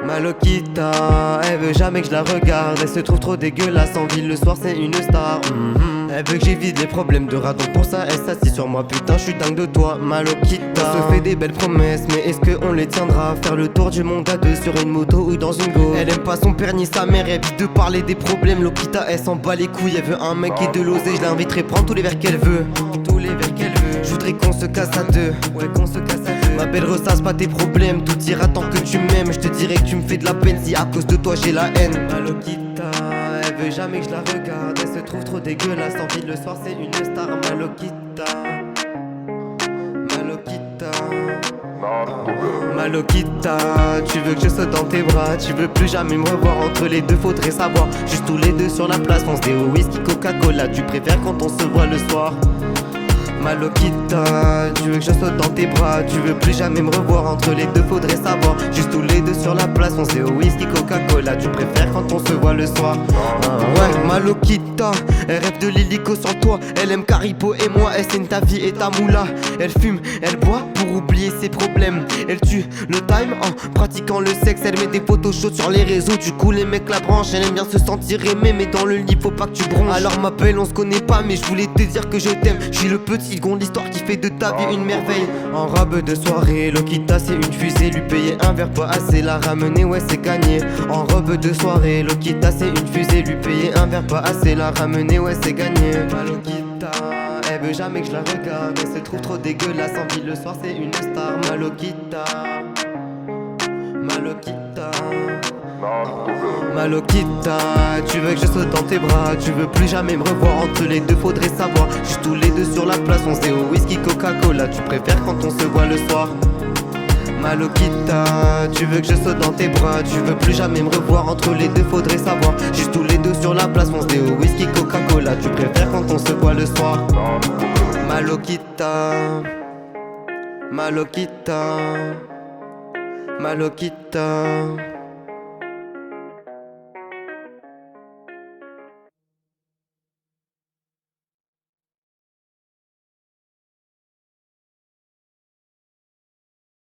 Ma Loquita, elle veut jamais que je la regarde. Elle se trouve trop dégueulasse en ville, le soir c'est une star. Elle veut que j'évite les problèmes de rat, donc pour ça elle s'assit sur moi. Putain, je suis dingue de toi, ma Loquita. On se fait des belles promesses, mais est-ce qu'on les tiendra? Faire le tour du monde à deux sur une moto ou dans une go. Elle aime pas son père ni sa mère, elle vit de parler des problèmes. Loquita, elle s'en bat les couilles, elle veut un mec et de l'oser. Je l'inviterai prendre tous les verres qu'elle veut. Tous les verres qu'elle veut. Je voudrais qu'on se casse à deux. Ouais, qu'on se casse à deux. Ma belle, ressasse pas tes problèmes, tout ira tant que tu m'aimes. Je te dirais que tu me fais de la peine si à cause de toi j'ai la haine. Ma Loquita, elle veut jamais que je la regarde. Elle se trouve trop dégueulasse en ville, le soir c'est une star. Ma Loquita, ma Loquita, ma Loquita, tu veux que je saute dans tes bras. Tu veux plus jamais me revoir, entre les deux faudrait savoir. Juste tous les deux sur la place, fonce des whisky, Coca-Cola. Tu préfères quand on se voit le soir. Ma Loquita, tu veux que je saute dans tes bras. Tu veux plus jamais me revoir, entre les deux faudrait savoir. Juste tous les deux sur la place, on sait au whisky, Coca-Cola. Tu préfères quand on se voit le soir. Ouais, ma Loquita, elle rêve de l'hélico sans toi. Elle aime Caripo et moi, elle saigne ta vie et ta moula. Elle fume, elle boit pour oublier ses problèmes. Elle tue le time en pratiquant le sexe. Elle met des photos chaudes sur les réseaux, du coup les mecs la branchent. Elle aime bien se sentir aimée, mais dans le lit faut pas que tu bronches. Alors ma belle, on se connaît pas, mais je voulais te dire que je t'aime. Je suis le petit gon de l'histoire qui fait de ta vie une merveille. En robe de soirée, Loquita c'est une fusée. Lui payer un verre pas assez, la ramener ouais c'est gagné. En robe de soirée, Loquita c'est une fusée. Lui payer un verre pas assez, la ramener ouais c'est gagné. Ma Loquita, elle veut jamais que je la regarde. Elle se trouve trop dégueulasse en ville, le soir c'est une star. Ma Loquita, ma Loquita, ma Loquita, tu veux que je saute dans tes bras. Tu veux plus jamais me revoir, entre les deux faudrait savoir. Juste tous les deux sur la place, on sait au whisky, Coca-Cola. Tu préfères quand on se voit le soir. Ma Loquita, tu veux que je saute dans tes bras. Tu veux plus jamais me revoir, entre les deux faudrait savoir. Juste tous les deux sur la place, on sait au whisky, Coca-Cola. Tu préfères quand on se voit le soir. Ma Loquita, ma Loquita, ma Loquita.